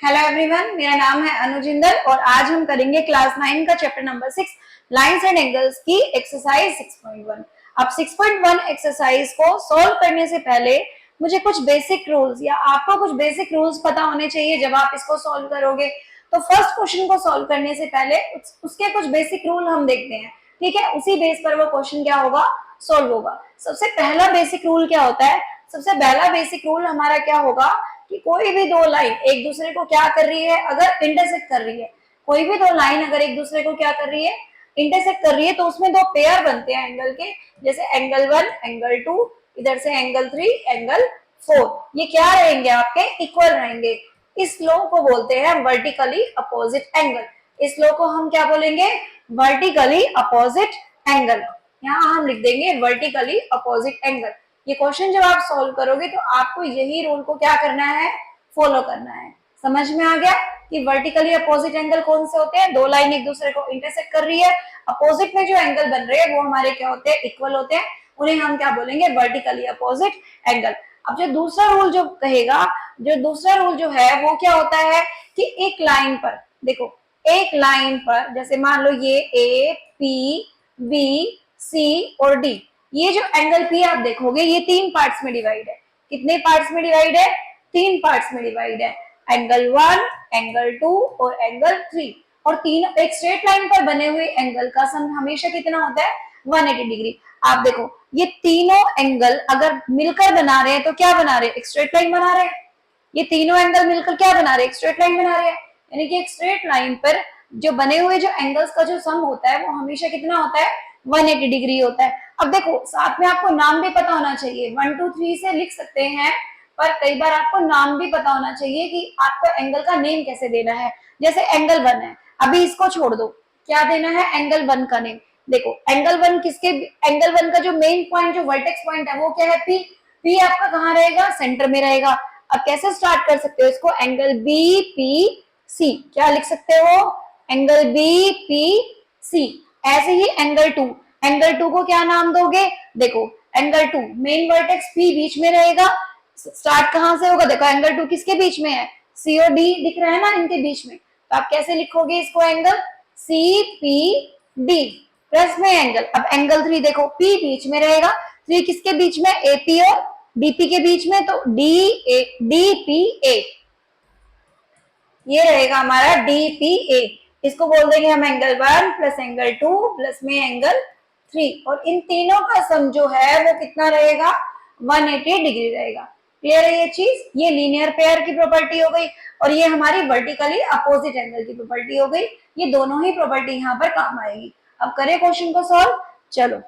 Hello everyone, मेरा नाम है अनुजिंदर और आज हम करेंगे क्लास 9 का chapter number 6 lines and angles की एक्सरसाइज 6.1। अब 6.1 एक्सरसाइज को सॉल्व करने से पहले मुझे कुछ बेसिक रूल्स या आपको कुछ बेसिक रूल्स पता होने चाहिए जब आप इसको सॉल्व करोगे। तो फर्स्ट क्वेश्चन को सॉल्व करने से पहले उसके कुछ बेसिक रूल हम देखते हैं, ठीक है। उसी बेस पर वो क्वेश्चन क्या होगा, सॉल्व होगा। सबसे पहला बेसिक रूल क्या होता है, सबसे पहला बेसिक रूल हमारा क्या होगा कि कोई भी दो लाइन एक दूसरे को क्या कर रही है, अगर इंटरसेक्ट कर रही है, कोई भी दो लाइन अगर एक दूसरे को क्या कर रही है, इंटरसेक्ट कर रही है, तो उसमें दो पेयर बनते हैं एंगल के, जैसे एंगल 1 एंगल 2, इधर से एंगल 3 एंगल 4। ये क्या रहेंगे, आपके इक्वल रहेंगे। इस लॉ को बोलते हैं वर्टिकली अपोजिट एंगल। इस लॉ को हम क्या बोलेंगे, वर्टिकली अपोजिट एंगल। यहाँ हम लिख देंगे वर्टिकली अपोजिट एंगल। ये क्वेश्चन जब आप सॉल्व करोगे तो आपको यही रूल को क्या करना है, फॉलो करना है। समझ में आ गया कि वर्टिकली अपोजिट एंगल कौन से होते हैं, दो लाइन एक दूसरे को इंटरसेक्ट कर रही है, अपोजिट में जो एंगल बन रहे हैं वो हमारे क्या होते हैं, इक्वल होते हैं, उन्हें हम क्या बोलेंगे, वर्टिकली अपोजिट एंगल। अब जो दूसरा रूल जो कहेगा, जो दूसरा रूल जो है वो क्या होता है कि एक लाइन पर देखो, एक लाइन पर जैसे मान लो ये ए पी बी सी और डी, ये जो एंगल पी आप देखोगे ये तीन पार्ट्स में डिवाइड है। कितने पार्ट्स में डिवाइड है, तीन पार्ट्स में डिवाइड है, एंगल 1 एंगल 2 और एंगल 3। और तीनों एक स्ट्रेट लाइन पर बने हुए एंगल का सम हमेशा कितना होता है, 180 डिग्री। आप देखो ये तीनों एंगल अगर मिलकर बना रहे हैं तो क्या बना रहे हैं, एक स्ट्रेट लाइन बना रहे हैं। ये तीनों एंगल मिलकर क्या बना रहे हैं, एक स्ट्रेट लाइन बना रहे हैं। यानी कि एक स्ट्रेट लाइन पर जो बने हुए जो एंगल्स का जो सम होता है वो हमेशा कितना होता है, 180 डिग्री होता है। अब देखो साथ में आपको नाम भी पता होना चाहिए, 1 2 3 से लिख सकते हैं, पर कई बार आपको नाम भी पता होना चाहिए कि आपको एंगल का नेम कैसे देना है। जैसे एंगल 1 है, अभी इसको छोड़ दो, क्या देना है, एंगल 1 का नेम। देखो एंगल 1 किसके, एंगल 1 का जो मेन पॉइंट जो वर्टेक्स पॉइंट है वो क्या है, पी। पी आपका कहाँ रहेगा, सेंटर में रहेगा। अब कैसे स्टार्ट कर सकते हो इसको, एंगल बी पी सी, क्या लिख सकते हो, एंगल बी पी सी। ऐसे ही एंगल 2, एंगल 2 को क्या नाम दोगे, देखो एंगल 2 मेन वर्टेक्स पी बीच में रहेगा, स्टार्ट कहां से होगा, देखो एंगल 2 किसके बीच में है, सी और डी दिख रहा है ना इनके बीच में, तो आप कैसे लिखोगे इसको, angle C P D plus में एंगल। अब एंगल 3 देखो, पी बीच में रहेगा, 3 किसके बीच में, एपी और डीपी के बीच में, तो डी पी ए, ये रहेगा हमारा डीपीए। इसको बोल देंगे हम एंगल 1 प्लस एंगल 2 प्लस में एंगल 3, और इन तीनों का सम जो है वो कितना रहेगा, 180 डिग्री रहेगा। क्लियर है ये चीज, ये लीनियर पेयर की प्रॉपर्टी हो गई और ये हमारी वर्टिकली अपोजिट एंगल की प्रॉपर्टी हो गई। ये दोनों ही प्रॉपर्टी यहाँ पर काम आएगी। अब करें क्वेश्चन को सॉल्व, चलो।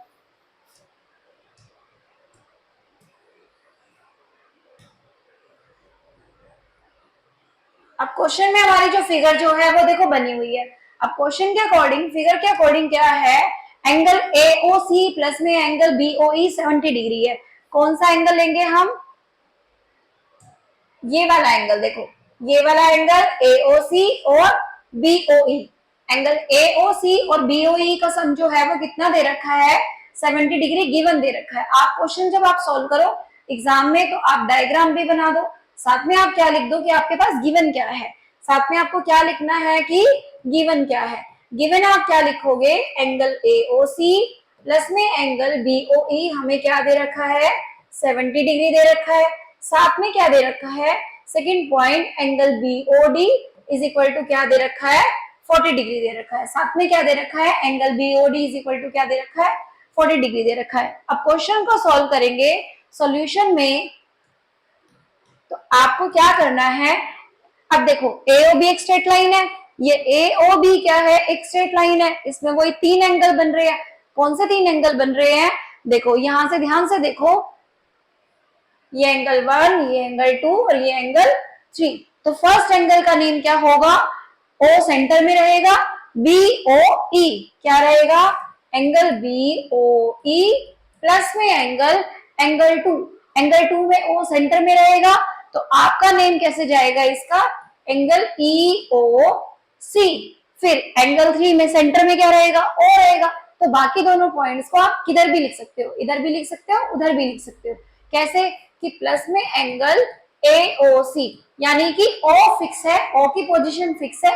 अब क्वेश्चन में हमारी जो फिगर जो है वो देखो बनी हुई है। अब क्वेश्चन के अकॉर्डिंग, फिगर के अकॉर्डिंग क्या है, एंगल AOC प्लस में एंगल BOE 70 डिग्री है। कौन सा एंगल लेंगे हम, ये वाला एंगल, देखो ये वाला एंगल AOC और BOE। एंगल AOC और BOE का सम जो है वो कितना दे रखा है, 70 डिग्री गिवन दे रखा है। आप क्वेश्चन जब आप सॉल्व करो एग्जाम में तो आप डायग्राम भी बना दो, साथ में आप क्या लिख दो कि आपके पास गिवन क्या है, साथ में आपको क्या लिखना है कि गिवन क्या है। गिवन आप क्या लिखोगे, एंगल AOC प्लस में एंगल BOE हमें क्या दे रखा है, 70 डिग्री दे रखा है। साथ में क्या दे रखा है, second point angle BOD is equal to क्या दे रखा है, 40 डिग्री दे रखा है। साथ में क्या दे रखा है, angle BOD is equal to क्या दे रखा है, 40 डिग्री दे रखा है। अब क्वेश्चन को सॉल्व करेंगे, सॉल्यूशन में तो आपको क्या करना है, अब देखो AOB एक स्ट्रेट लाइन है, ये AOB क्या है, एक स्ट्रेट लाइन है, इसमें वही तीन एंगल बन रहे हैं। कौन से तीन एंगल बन रहे हैं, देखो यहां से ध्यान से देखो, ये एंगल 1, ये एंगल 2 और ये एंगल 3। तो फर्स्ट एंगल का नेम क्या होगा, O सेंटर में रहेगा, BOE क्या रहेगा, एंगल BOE प्लस में एंगल 2। एंगल 2 में O सेंटर में रहेगा, तो आपका नेम कैसे जाएगा इसका, एंगल EOC। फिर एंगल 3 में सेंटर में क्या रहेगा, O रहेगा। तो बाकी दोनों पॉइंट्स को आप किधर भी लिख सकते हो, इधर भी लिख सकते हो, उधर भी लिख सकते हो। कैसे कि प्लस में एंगल AOC, यानी कि O फिक्स है, O की पोजीशन फिक्स है।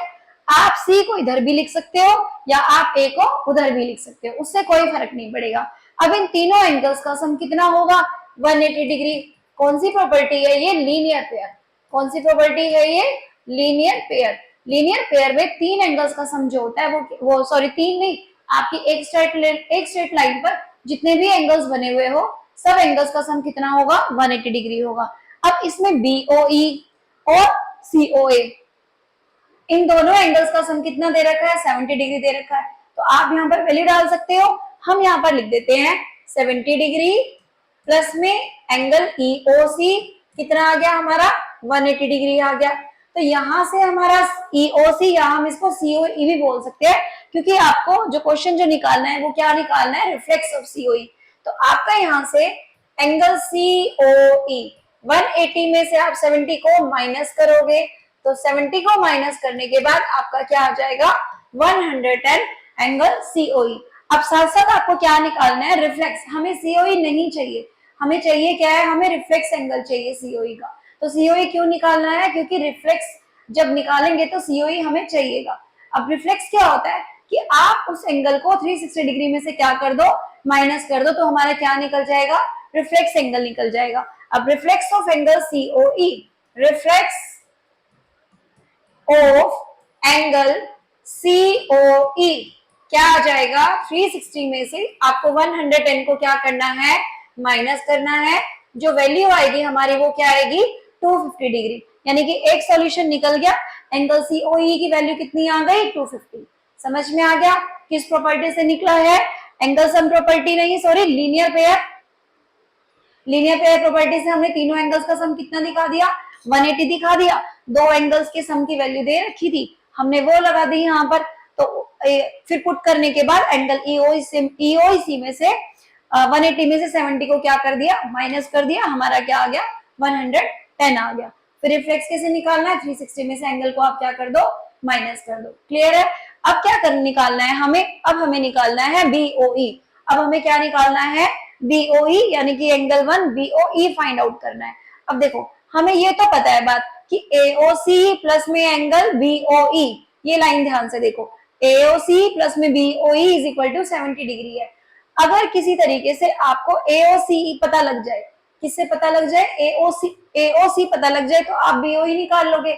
आप C को इधर भी लिख सकते हो या आप A को उधर भी लिख सकते हो, उससे कोई फर्क नहीं पड़ेगा। अब इन तीनों एंगल्स का सम कितना होगा? 180 डिग्री। कौन सी प्रॉपर्टी है ये? Linear pair. कौन सी प्रॉपर्टी है ये? Linear pair. लीनियर पेयर में तीन एंगल्स का सम जो होता है वो सॉरी तीन नहीं, आपकी एक स्ट्रेट लाइन पर जितने भी एंगल्स बने हुए हो सब एंगल्स का सम कितना होगा? 180 डिग्री होगा। अब इसमें BOE और COA, इन दोनों एंगल्स का सम कितना दे रखा है? 70 डिग्री दे रखा है। तो आप यहाँ पर वैल्यू डाल सकते हो। हम यहाँ पर लिख देते हैं 70 डिग्री प्लस में एंगल EOC कितना आ गया हमारा? 180 डिग्री आ गया। तो यहाँ से हमारा EOC या हम इसको COE भी बोल सकते हैं, क्योंकि आपको जो क्वेश्चन जो निकालना है वो क्या निकालना है? Reflex of COE। तो आपका यहाँ से एंगल COE 180 में से आप 70 को माइनस करोगे, तो 70 को माइनस करने के बाद आपका क्या आ जाएगा? 110 एंगल COE। अब साथ साथ आपको क्या निकालना है? रिफ्लेक्स। हमें COE नहीं चाहिए, हमें चाहिए क्या है? हमें रिफ्लेक्स एंगल चाहिए COE का। तो COE क्यों निकालना है? क्योंकि रिफ्लेक्स जब निकालेंगे तो COE हमें चाहिएगा। अब रिफ्लेक्स क्या होता है कि आप उस एंगल को 360 डिग्री में से क्या कर दो? माइनस कर दो, तो हमारा क्या निकल जाएगा? रिफ्लेक्स एंगल निकल जाएगा। अब reflex of angle COE, reflex of angle COE क्या आ जाएगा? 360 में से आपको 110 को क्या करना है? माइनस करना है। जो वैल्यू आएगी हमारी वो क्या आएगी? 250 डिग्री। यानी कि एक सॉल्यूशन निकल गया। एंगल COE की वैल्यू कितनी आ गई? 250। समझ में आ गया किस प्रॉपर्टी से निकला है? एंगल सम प्रॉपर्टी नहीं, sorry, linear pair. Linear pair property से हमने तीनों एंगल्स का सम कितना दिखा दिया? 180 दिखा दिया। दो एंगल्स के सम की वैल्यू दे रखी थी, हमने वो लगा दी यहाँ पर। तो फिर पुट करने के बाद एंगल EOC में से 180 में से 70 को क्या कर दिया? माइनस कर दिया। हमारा क्या आ गया? 110 आ गया। फिर रिफ्लेक्स कैसे निकालना है? 360 में से एंगल को आप क्या कर दो? माइनस कर दो। क्लियर है? अब क्या कर निकालना है हमें? अब हमें निकालना है BOE। अब हमें क्या निकालना है? BOE, यानी कि एंगल 1 BOE फाइंड आउट करना है। अब देखो, हमें ये तो पता है बात कि AOC प्लस में एंगल BOE, ये लाइन ध्यान से देखो, AOC प्लस में BOE is equal to 70 degree है। अगर किसी तरीके से आपको AOC पता लग जाए, किससे पता लग जाए? AOC पता लग जाए तो आप BOE निकाल लोगे।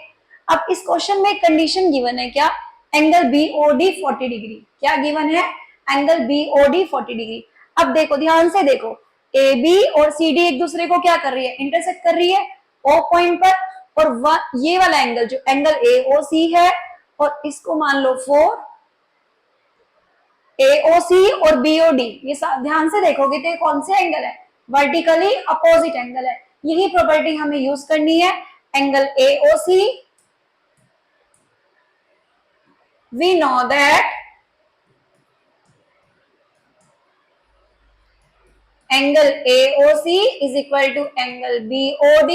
अब इस क्वेश्चन में एक कंडीशन गिवन है, क्या? Angle BOD 40 degree. क्या गिवन है? Angle BOD 40 degree. अब देखो, ध्यान से देखो, AB और CD एक दूसरे को क्या कर रही है? इंटरसेक्ट कर रही है O पॉइंट पर। और ये वाला एंगल जो एंगल AOC है, और इसको मान लो 4, AOC और BOD, ये ध्यान से देखोगे तो कौन से एंगल है? वर्टिकली अपोजिट एंगल है। यही प्रॉपर्टी हमें यूज करनी है। Angle AOC, we know that angle AOC is equal to angle BOD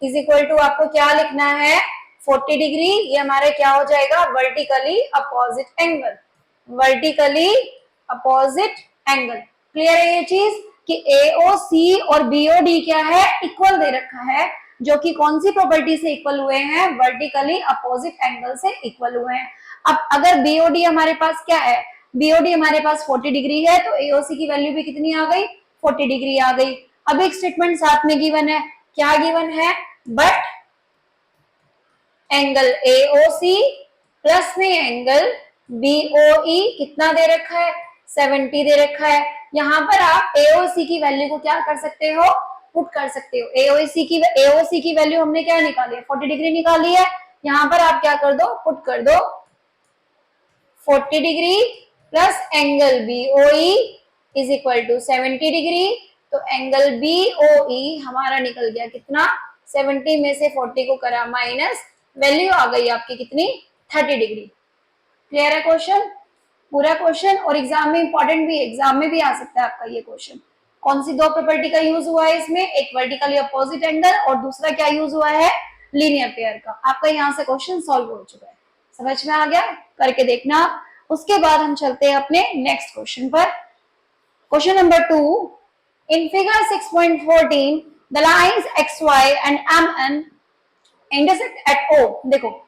is equal to, आपको क्या लिखना है? 40 डिग्री। ये हमारे क्या हो जाएगा? Vertically opposite angle. Vertically opposite angle. Clear है ये चीज कि AOC और BOD क्या है? इक्वल दे रखा है, जो कि कौन सी प्रॉपर्टी से इक्वल हुए हैं? वर्टिकली अपोजिट एंगल से इक्वल हुए हैं। अब अगर BOD हमारे पास क्या है? BOD हमारे पास 40 डिग्री है, तो AOC की वैल्यू भी कितनी आ गई? 40 डिग्री आ गई। अब एक स्टेटमेंट साथ में गिवन है, क्या गिवन है? बट एंगल AOC प्लस में एंगल BOE कितना दे रखा है? 70 दे रखा है। यहाँ पर आप AOC की वैल्यू को क्या कर सकते हो? पुट कर सकते हो। AOC की वैल्यू हमने क्या निकाली है? 40 डिग्री निकाली है। यहाँ पर आप क्या कर दो? पुट कर दो 40 degree plus angle BOE is equal to 70 degree. तो एंगल BOE हमारा निकल गया कितना? 70 में से 40 को करा माइनस, वैल्यू आ गई आपकी कितनी? 30 डिग्री। क्लियर है क्वेश्चन? पूरा क्वेश्चन, और एग्जाम में इंपॉर्टेंट भी, एग्जाम में भी आ सकता है आपका ये क्वेश्चन। कौन सी दो प्रॉपर्टी का यूज हुआ है इसमें? एक वर्टिकली अपोजिट एंगल और दूसरा क्या यूज हुआ है? लीनियर पेयर का। आपका यहाँ से क्वेश्चन सॉल्व हो चुका है। समझ में आ गया? करके देखना। उसके बाद हम चलते हैं अपने नेक्स्ट क्वेश्चन पर। Question number 2. In figure 6.14, the lines XY and MN intersect at O, देखो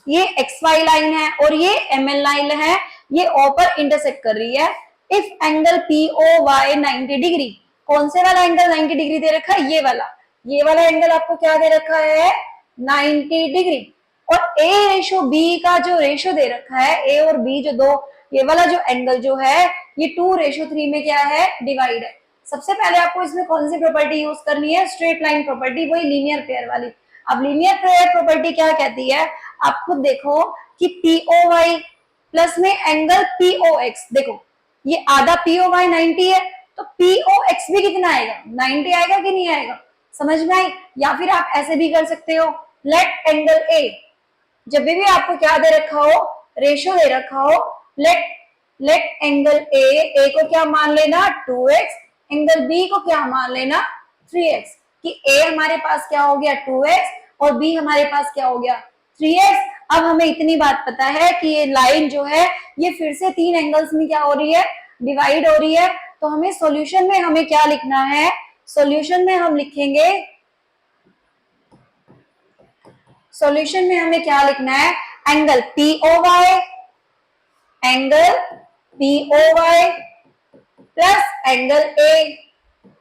ये XY लाइन है और ये ML लाइन है, ये O पर इंटरसेक्ट कर रही है। इफ एंगल POY 90 डिग्री, कौन से वाला एंगल 90 डिग्री दे रखा है? ये वाला एंगल आपको क्या दे रखा है? 90 डिग्री। और A रेशो B का जो रेशो दे रखा है, A और B जो दो, ये वाला जो एंगल जो है ये 2:3 में क्या है? डिवाइड है। सबसे पहले आपको इसमें कौन सी प्रॉपर्टी यूज करनी है? स्ट्रेट लाइन प्रॉपर्टी, वही लीनियर पेयर वाली। अब लीनियर पेयर प्रॉपर्टी क्या कहती है? आप खुद देखो कि POY प्लस में एंगल POX, देखो ये आधा POY 90 है तो POX भी कितना आएगा? 90 आएगा कि नहीं आएगा? समझ में आई? या फिर आप ऐसे भी कर सकते हो, लेट एंगल A, जब भी आपको क्या दे रखा हो? रेशो दे रखा हो, लेट एंगल A को क्या मान लेना? 2x, एंगल B को क्या मान लेना? 3x, कि A हमारे पास क्या हो गया? 2x और B हमारे पास क्या हो गया? 3x। अब हमें इतनी बात पता है कि ये लाइन जो है ये फिर से 3 एंगल्स में क्या हो रही है? डिवाइड हो रही है। तो हमें सॉल्यूशन में हमें क्या लिखना है? सॉल्यूशन में हम लिखेंगे, सॉल्यूशन में हमें क्या लिखना है? Angle POY plus angle A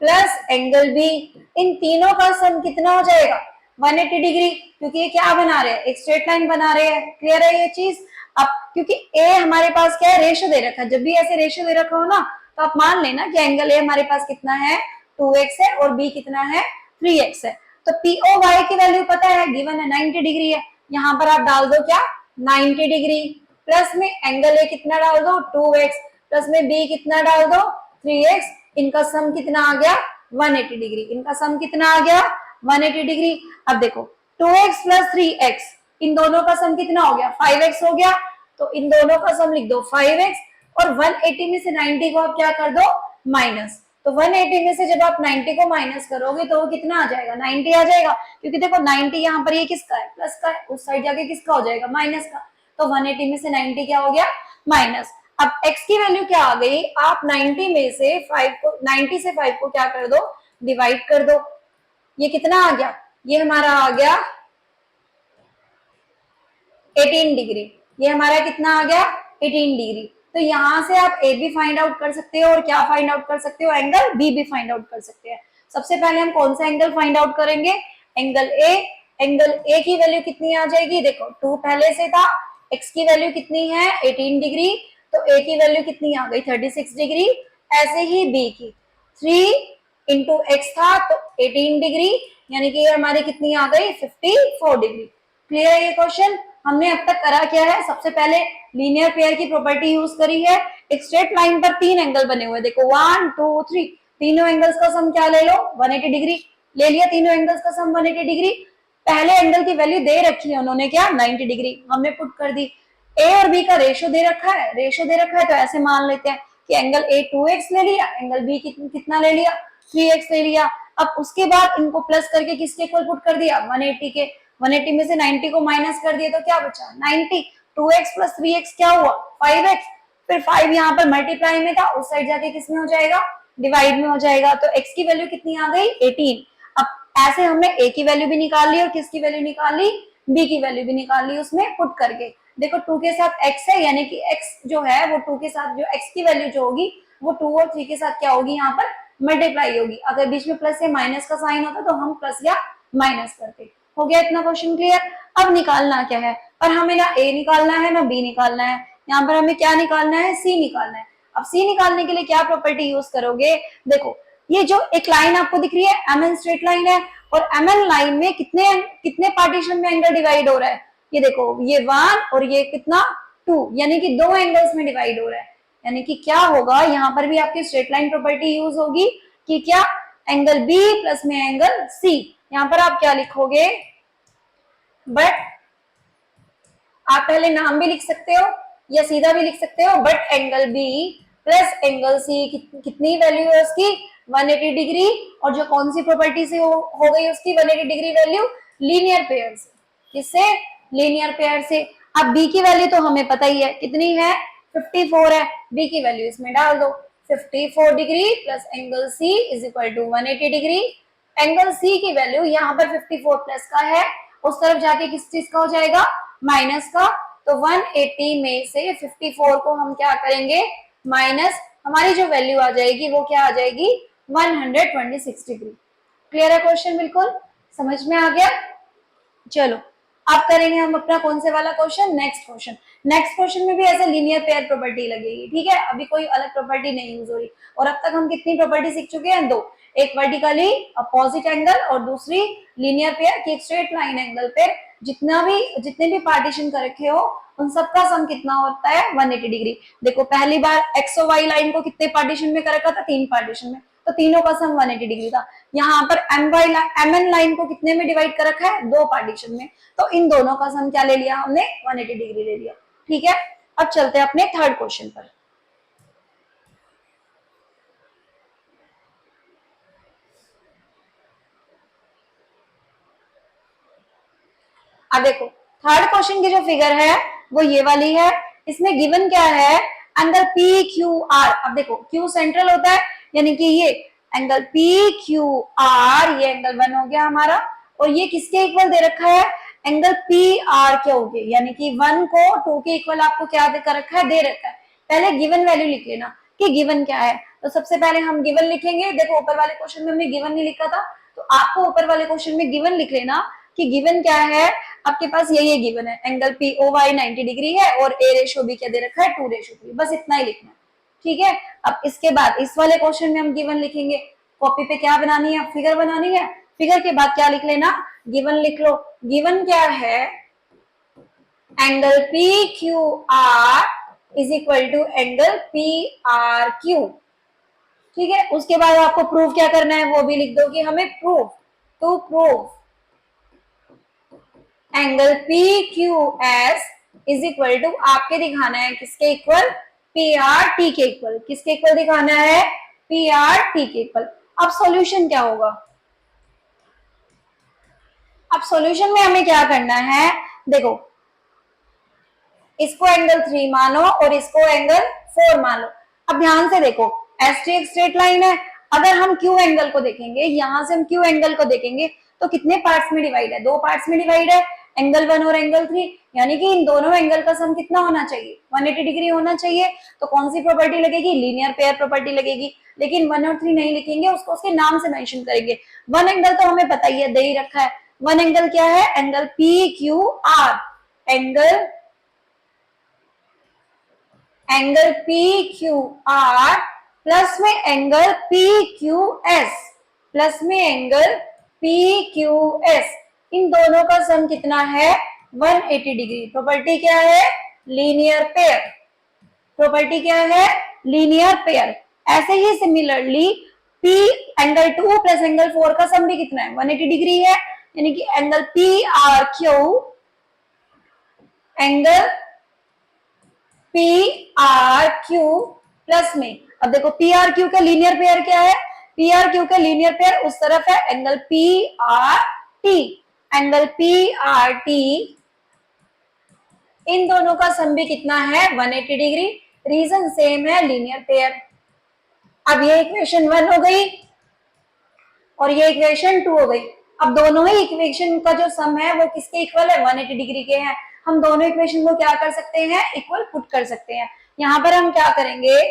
plus angle B, इन तीनों का सम कितना हो जाएगा? 180 डिग्री, क्योंकि ये क्या बना रहे हैं? एक स्ट्रेट लाइन बना रहे हैं। क्लियर है ये चीज? अब क्योंकि A हमारे पास क्या है? रेशो दे रखा है। जब भी ऐसे रेशो दे रखा हो ना तो आप मान लेना कि एंगल A हमारे पास कितना है? 2x है और B कितना है? 3x है। तो POY की वैल्यू पता है, गिवन है 90 डिग्री है। यहाँ पर आप डाल दो क्या? 90 डिग्री, प्लस में एंगल A कितना डाल दो? 2x, प्लस में B कितना डाल दो? 3x। इनका सम कितना आ गया? 180 डिग्री। इनका सम कितना आ गया? 180 डिग्री। अब देखो 2x प्लस 3x, इन दोनों का सम कितना हो गया? 5x हो गया। तो इन दोनों का सम लिख दो 5x, और 180 में से 90 को आप क्या कर दो? माइनस। तो 180 में से जब आप 90 को माइनस करोगे तो वो कितना आ जाएगा? 90 आ जाएगा, क्योंकि देखो 90 यहाँ पर ये किसका है? प्लस का है, उस साइड जाके किसका हो जाएगा? माइनस का। तो 180 में से 90 क्या हो गया? माइनस। अब x की वैल्यू क्या आ गई? आप 90 में से 5 को, 90 से 5 को क्या कर दो? डिवाइड कर दो। ये कितना आ गया? ये हमारा आ गया 18 डिग्री। ये हमारा कितना आ गया? 18 डिग्री। तो यहां से आप A भी फाइंड आउट कर सकते हो और क्या फाइंड आउट कर सकते हो? एंगल B भी फाइंड आउट कर सकते हैं। सबसे पहले हम कौन सा एंगल फाइंड आउट करेंगे? Angle A। एंगल A की वैल्यू कितनी आ जाएगी? देखो 2 पहले से था, x की वैल्यू कितनी है? 18 डिग्री, तो A की वैल्यू कितनी आ गई? 36 डिग्री। ऐसे ही B की 3 इंटू x था तो 18 डिग्री, यानी कि ये हमारी कितनी आ गई? 54 डिग्री। क्लियर है ये क्वेश्चन? हमने अब तक करा क्या है? सबसे पहले लीनियर पेयर की प्रॉपर्टी यूज करी है। एक स्ट्रेट लाइन पर 3 एंगल बने हुए, देखो 1 2 3, तीनों एंगल्स का सम क्या ले लो? 180 डिग्री। ले लिया तीनों एंगल्स का सम 180 डिग्री। पहले एंगल की वैल्यू दे रखी है उन्होंने, क्या? 90 डिग्री, हमने पुट कर दी। A और B का रेशो दे रखा है, रेशो दे रखा है तो ऐसे मान लेते हैं कि एंगल A 2x ले लिया, एंगल B कितना ले लिया? 3x ले लिया। अब उसके बाद इनको प्लस करके किसके इक्वल पुट कर दिया? 180 के। 180 में से 90 को माइनस कर दिया तो क्या बचा? 90। 2x प्लस 3x क्या हुआ? 5x। फिर 5 यहाँ पर मल्टीप्लाई में था, उस साइड जाके किस में हो जाएगा? डिवाइड में हो जाएगा। तो x की वैल्यू कितनी आ गई? 18। अब ऐसे हमने a की वैल्यू भी निकाल ली और किसकी वैल्यू निकाल ली? b की वैल्यू भी निकाल ली उसमें पुट करके। देखो 2 के साथ x है, यानी कि x जो है वो 2 के साथ, जो x की वैल्यू जो होगी वो 2 और 3 के साथ क्या होगी? यहाँ पर मल्टीप्लाई होगी। अगर बीच में प्लस या माइनस का साइन होता तो हम प्लस या माइनस करते। हो गया इतना क्वेश्चन क्लियर? अब निकालना क्या है? पर हमें ना a निकालना है ना b निकालना है, यहाँ पर हमें क्या निकालना है? c निकालना है। अब c निकालने के लिए क्या प्रॉपर्टी यूज करोगे? देखो ये जो एक लाइन आपको दिख रही है mn स्ट्रेट लाइन है, और mn लाइन में कितने कितने पार्टीशन में एंगल डिवाइड हो रहा है? ये देखो ये 1 और ये कितना? 2, यानी कि 2 एंगल्स में डिवाइड हो रहा है। यानी कि क्या होगा? यहाँ पर भी आपकी स्ट्रेट लाइन प्रॉपर्टी यूज होगी कि क्या? एंगल B प्लस में एंगल C। यहाँ पर आप क्या लिखोगे? बट आप पहले नाम भी लिख सकते हो या सीधा भी लिख सकते हो, but angle B plus angle C कितनी वैल्यू है उसकी? 180 डिग्री। और जो कौन सी प्रॉपर्टी से हो गई उसकी 180 डिग्री वैल्यू? लीनियर पेयर से। किससे? लीनियर पेयर से। अब B की वैल्यू तो हमें पता ही है कितनी है? 54 है। B की वैल्यू इसमें डाल दो, 54 degree plus angle C is equal to 180 degree angle C की वैल्यू यहाँ पर 54 प्लस का है, उस तरफ जाके किस चीज का हो जाएगा, माइनस का। तो 180 में से 54 को हम क्या करेंगे, माइनस, हमारी जो वैल्यू आ जाएगी वो क्या आ जाएगी, 126 डिग्री। क्लियर है क्वेश्चन, बिल्कुल समझ में आ गया। चलो अब करेंगे हम अपना कौन से वाला question, next question. Next question में भी ऐसे लीनियर पेयर प्रॉपर्टी लगेगी, ठीक है, अभी कोई अलग प्रॉपर्टी नहीं यूज हो रही। और अब तक हम कितनी प्रॉपर्टी सीख चुके हैं, दो, एक वर्टिकली अपोजिट एंगल और दूसरी लीनियर पेयर की स्ट्रेट लाइन एंगल पे जितने भी पार्टीशन कर रखे हो उन सबका सम कितना होता है, 180 डिग्री। देखो पहली बार एक्स और वाई लाइन को कितने पार्टीशन में कर रखा था, 3 पार्टीशन में, तो तीनों का सम 180 डिग्री था। यहाँ पर एम एन लाइन को कितने में डिवाइड कर रखा है, 2 पार्टीशन में, तो इन दोनों का सम क्या ले लिया हमने, 180 डिग्री ले लिया। ठीक है, अब चलते हैं अपने थर्ड क्वेश्चन पर। अब देखो थर्ड क्वेश्चन की जो फिगर है वो ये वाली है। इसमें गिवन क्या है, एंगल पी क्यू आर। अब देखो क्यू सेंट्रल होता है, यानी कि ये एंगल पी क्यू आर, ये एंगल 1 हो गया हमारा, और ये किसके इक्वल दे रखा है, एंगल पी आर के हो गए, यानी कि 1 को 2 के इक्वल आपको क्या दे कर रखा है, दे रखा है। पहले गिवन वैल्यू लिख लेना कि गिवन क्या है। तो सबसे पहले हम गिवन लिखेंगे। देखो ऊपर वाले क्वेश्चन में हमने गिवन नहीं लिखा था, तो आपको ऊपर वाले क्वेश्चन में गिवन लिख लेना कि गिवन क्या है। आपके पास ये गिवन है, angle P O Y 90 degree है और ए रेशो बी क्या दे रखा है, 2:3, बस इतना ही लिखना है। ठीक है, अब इसके बाद इस वाले क्वेश्चन में हम गिवन लिखेंगे। कॉपी पे क्या बनानी है, फिगर बनानी है। फिगर के बाद क्या लिख लेना, गिवन लिख लो। गिवन क्या है, angle P Q R is equal to angle P R Q. ठीक है, उसके बाद आपको प्रूफ क्या करना है वो भी लिख दो कि हमें proof, to proof angle P Q S is equal to, आपके दिखाना है किसके इक्वल, पी आर टी के इक्वल। किसके इक्वल दिखाना है, पी आर टी के इक्वल। अब सॉल्यूशन क्या होगा, अब सॉल्यूशन में हमें क्या करना है, देखो इसको एंगल 3 मानो और इसको एंगल 4 मान लो। अब ध्यान से देखो, एस टी एक स्ट्रेट लाइन है। अगर हम क्यू एंगल को देखेंगे, यहां से हम क्यू एंगल को देखेंगे तो कितने पार्ट्स में डिवाइड है, 2 पार्ट्स में डिवाइड है, एंगल 1 और एंगल 3, यानी कि इन दोनों एंगल का सम कितना होना चाहिए, 180 डिग्री होना चाहिए। तो कौन सी प्रॉपर्टी लगेगी, लीनियर पेयर प्रॉपर्टी लगेगी। लेकिन 1 और 3 नहीं लिखेंगे, उसको उसके नाम से मेंशन करेंगे। 1 एंगल तो हमें पता ही है, दे ही रखा है। 1 एंगल क्या है, angle P Q R, angle P Q R plus में angle P Q S, plus में एंगल पी क्यू एस, इन दोनों का सम कितना है, 180 डिग्री। प्रॉपर्टी क्या है, लीनियर पेयर। प्रॉपर्टी क्या है, लीनियर पेयर। ऐसे ही similarly P angle 2 plus angle 4 का सम भी कितना है, 180 डिग्री है, यानी कि angle P R Q, angle P R Q plus में, अब देखो पी आर क्यू का लीनियर पेयर क्या है, पी आर क्यू का लीनियर पेयर उस तरफ है angle P R T, angle P R T, इन दोनों का सम भी कितना है, 180 डिग्री। रीजन सेम है, लीनियर पेयर। अब ये इक्वेशन 1 हो गई और ये इक्वेशन 2 हो गई। अब दोनों ही इक्वेशन का जो सम है वो किसके इक्वल है, 180 डिग्री के हैं। हम दोनों इक्वेशन को क्या कर सकते हैं, इक्वल पुट कर सकते हैं। यहां पर हम क्या करेंगे,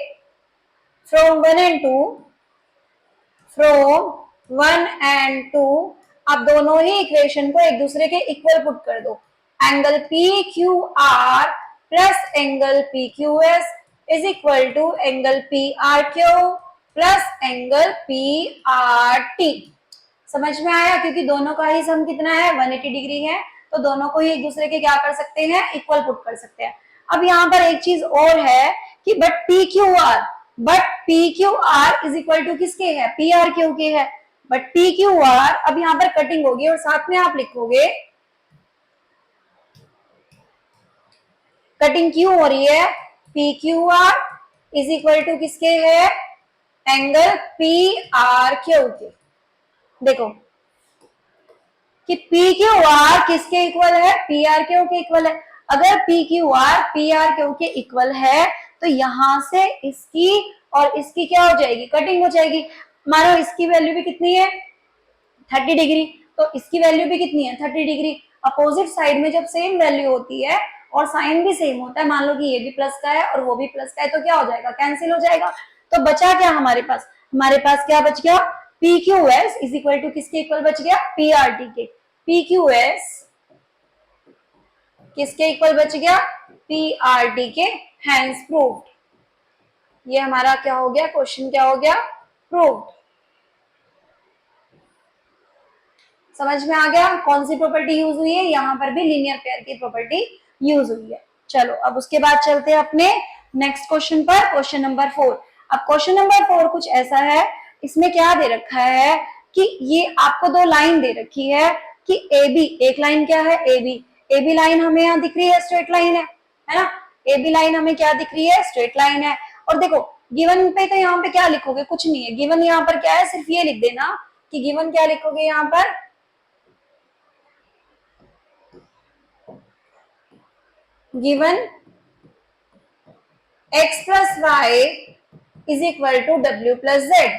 फ्रॉम 1 एंड 2, अब दोनों ही इक्वेशन को एक दूसरे के इक्वल पुट कर दो। Angle P Q R plus angle P Q S is equal to angle P R Q plus angle P R T. समझ में आया, क्योंकि दोनों का ही सम कितना है, 180 डिग्री है, तो दोनों को ही एक दूसरे के क्या कर सकते हैं, इक्वल पुट कर सकते हैं। अब यहाँ पर एक चीज और है कि but P Q R is equal to किसके है, पी आर क्यू के है। बट पी क्यू आर, अब यहाँ पर कटिंग होगी और साथ में आप लिखोगे, कटिंग क्यों हो रही है, P Q R is equal to किसके है, एंगल पी आर क्यू के। देखो कि पी क्यू आर किसके इक्वल है, पी आर क्यू के इक्वल है। अगर P Q R P R Q के इक्वल है तो यहां से इसकी और इसकी क्या हो जाएगी, कटिंग हो जाएगी। मानो इसकी वैल्यू भी कितनी है, 30 डिग्री, तो इसकी वैल्यू भी कितनी है 30 डिग्री। अपोजिट साइड में जब सेम वैल्यू होती है और साइन भी सेम होता है, मान लो कि ये भी प्लस का है और वो भी प्लस का है, तो क्या हो जाएगा, कैंसिल हो जाएगा। तो बचा क्या हमारे पास, हमारे पास क्या बच गया, P Q S is equal to किसके इक्वल बच गया, पी आर टी के। पी क्यू एस किसके इक्वल बच गया, पी आर टी के, हैंस प्रूव्ड। ये हमारा क्या हो गया, क्वेश्चन क्या हो गया, प्रूव्ड। समझ में आ गया कौन सी प्रॉपर्टी यूज हुई है, यहाँ पर भी लीनियर पेयर की प्रॉपर्टी यूज हुई है। चलो अब उसके बाद चलते हैं अपने नेक्स्ट क्वेश्चन पर, क्वेश्चन नंबर 4। अब क्वेश्चन नंबर 4 कुछ ऐसा है, इसमें क्या दे रखा है कि ये आपको दो लाइन दे रखी है कि ए बी, एक लाइन क्या है A B, A B line हमें यहाँ दिख रही है स्ट्रेट लाइन है ना, ए बी लाइन हमें क्या दिख रही है, स्ट्रेट लाइन है। और देखो गिवन पे तो यहाँ पे क्या लिखोगे, कुछ नहीं है, गिवन यहाँ पर क्या है, सिर्फ ये लिख देना कि गिवन क्या लिखोगे यहाँ पर, given x plus Y is equal to W plus Z.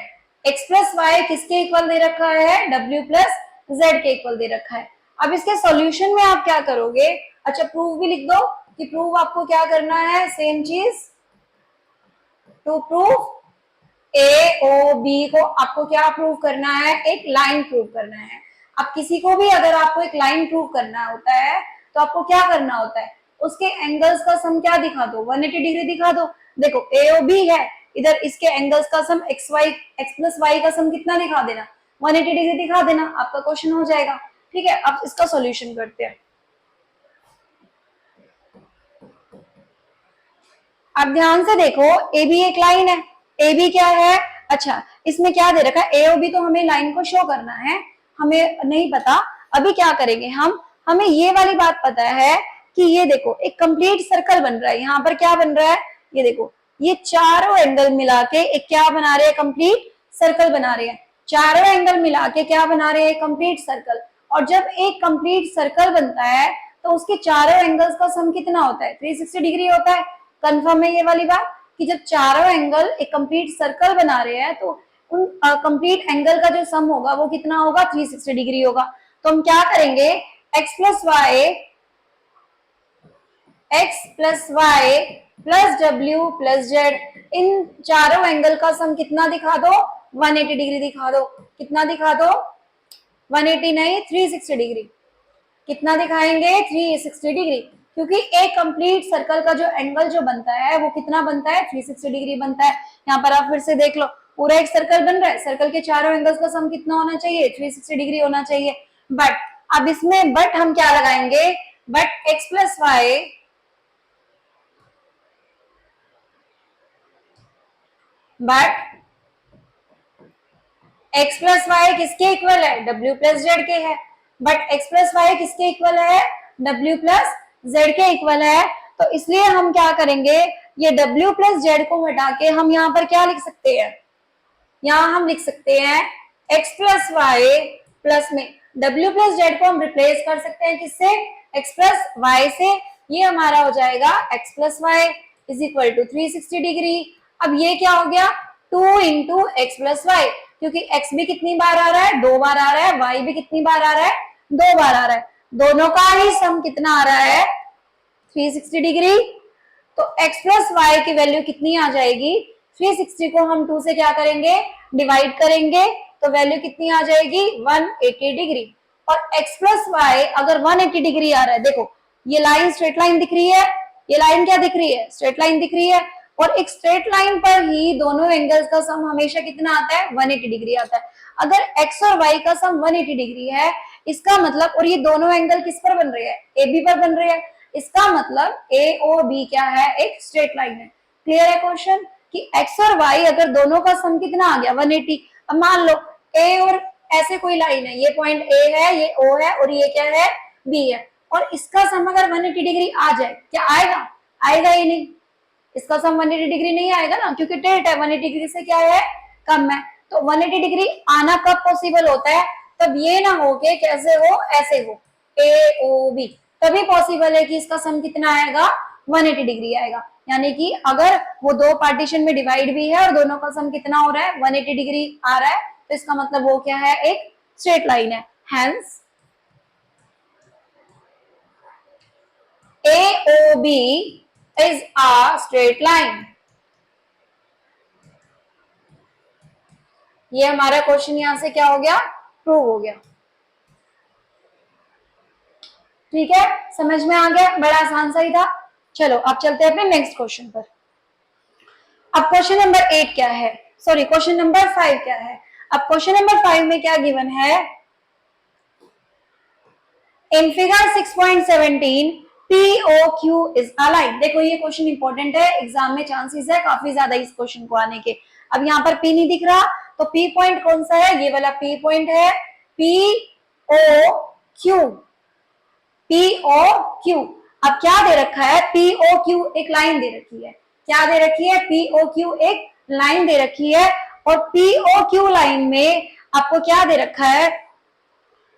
X plus Y किसके इक्वल दे रखा है, डब्ल्यू प्लस जेड के इक्वल दे रखा है। अब इसके सॉल्यूशन में आप क्या करोगे, अच्छा प्रूव भी लिख दो कि प्रूव आपको क्या करना है, सेम चीज, to prove A O B को आपको क्या प्रूव करना है, एक लाइन प्रूव करना है। अब किसी को भी अगर आपको एक लाइन प्रूव करना होता है तो आपको क्या करना होता है, उसके एंगल्स का सम क्या दिखा दो, 180 डिग्री दिखा दो। देखो ए ओ बी है, इधर इसके एंगल्स का sum x y, x plus y का सम कितना दिखा देना, 180 डिग्री दिखा देना, आपका क्वेश्चन हो जाएगा। ठीक है, अब इसका सॉल्यूशन करते हैं। अब ध्यान से देखो, ए बी एक लाइन है, ए बी क्या है, अच्छा इसमें क्या दे रखा है, ए ओ बी तो हमें लाइन को शो करना है, हमें नहीं पता। अभी क्या करेंगे हम, हमें ये वाली बात पता है कि ये देखो एक कंप्लीट सर्कल बन रहा है, यहाँ पर क्या बन रहा है, ये देखो ये चारों एंगल मिला के एक क्या बना रहे हैं, कंप्लीट सर्कल बना रहे हैं। चारों एंगल मिला के क्या बना रहे हैं, कंप्लीट सर्कल। और जब एक कंप्लीट सर्कल बनता है तो उसके चारों एंगल्स का सम कितना होता है, 360 डिग्री होता है। कंफर्म है ये वाली बात कि जब चारों एंगल एक कंप्लीट सर्कल बना रहे हैं तो उन कंप्लीट एंगल का जो सम होगा वो कितना होगा, 360 डिग्री होगा। तो हम क्या करेंगे, x प्लस वाई प्लस डब्ल्यू प्लस जेड, इन चारों एंगल का सम कितना दिखा दो, 180 डिग्री दिखा दो। कितना दिखा दो, 180 नहीं 360 डिग्री। कितना दिखाएंगे, 360 डिग्री, क्योंकि एक कंप्लीट सर्कल का जो एंगल जो बनता है वो कितना बनता है, 360 डिग्री बनता है। यहाँ पर आप फिर से देख लो, पूरा एक सर्कल बन रहा है, सर्कल के चारों एंगल्स का सम कितना होना चाहिए, 360 डिग्री होना चाहिए। बट अब इसमें बट हम क्या लगाएंगे, but X plus Y but x plus Y किसके इक्वल है, w प्लस जेड के है। बट x प्लस वाई किसके इक्वल है, w प्लस जेड के इक्वल है। तो इसलिए हम क्या करेंगे, ये w प्लस जेड को हटा के हम यहाँ पर क्या लिख सकते हैं, यहाँ हम लिख सकते हैं x प्लस वाई प्लस में w प्लस जेड को हम रिप्लेस कर सकते हैं किससे, x प्लस वाई से। ये हमारा हो जाएगा x plus Y is equal to 360 degree. अब ये क्या हो गया, 2 इंटू एक्स प्लस वाई, क्योंकि x भी कितनी बार आ रहा है, 2 बार आ रहा है, y भी कितनी बार आ रहा है, 2 बार आ रहा है, दोनों का ही सम कितना आ रहा है, 360 डिग्री। तो x प्लस वाई की वैल्यू कितनी आ जाएगी, 360 को हम 2 से क्या करेंगे, डिवाइड करेंगे, तो वैल्यू कितनी आ जाएगी, 180 डिग्री। और x प्लस वाई अगर 180 डिग्री आ रहा है, देखो ये लाइन स्ट्रेट लाइन दिख रही है, ये लाइन क्या दिख रही है, स्ट्रेट लाइन दिख रही है। और एक स्ट्रेट लाइन पर ही दोनों एंगल्स का सम हमेशा कितना आता है, 180 डिग्री आता है। अगर x और y का सम 180 डिग्री है, इसका मतलब, और ये दोनों एंगल किस पर बन रहे हैं, AB पर बन रहे हैं, इसका मतलब AOB क्या है, एक स्ट्रेट लाइन है। क्लियर है क्वेश्चन कि x और y अगर दोनों का सम कितना आ गया, 180। अब मान लो A और ऐसे कोई लाइन है, ये पॉइंट A है, ये O है और ये क्या है, B है, और इसका सम अगर 180 डिग्री आ जाए, क्या आएगा, आएगा ही नहीं। इसका सम 180 डिग्री नहीं आएगा ना, क्योंकि टेट है, 180 डिग्री से क्या है, कम है। तो 180 डिग्री आना कब पॉसिबल होता है, तब ये ना हो के कैसे हो, ऐसे हो, AOB, तभी पॉसिबल है कि इसका सम कितना आएगा, 180 डिग्री आएगा। यानी कि अगर वो दो पार्टीशन में डिवाइड भी है और दोनों का सम कितना हो रहा है, 180 डिग्री आ रहा है, तो इसका मतलब वो क्या है, एक स्ट्रेट लाइन है, hence AOB is a straight line। ये हमारा क्वेश्चन यहां से क्या हो गया, प्रूव हो गया। ठीक है, समझ में आ गया, बड़ा आसान सा ही था। चलो अब चलते हैं अपने नेक्स्ट क्वेश्चन पर। अब क्वेश्चन नंबर 8 क्या है, सॉरी क्वेश्चन नंबर 5 क्या है। अब क्वेश्चन नंबर 5 में क्या गिवन है, in figure 6.17 POQ is a line. देखो ये क्वेश्चन इंपॉर्टेंट है, एग्जाम में चांसेस है काफी ज्यादा इस क्वेश्चन को आने के। अब यहाँ पर P नहीं दिख रहा, तो P पॉइंट कौन सा है, ये वाला P पॉइंट है, POQ, POQ। अब क्या दे रखा है, POQ एक लाइन दे रखी है, क्या दे रखी है, POQ एक लाइन दे रखी है, और POQ लाइन में आपको क्या दे रखा है,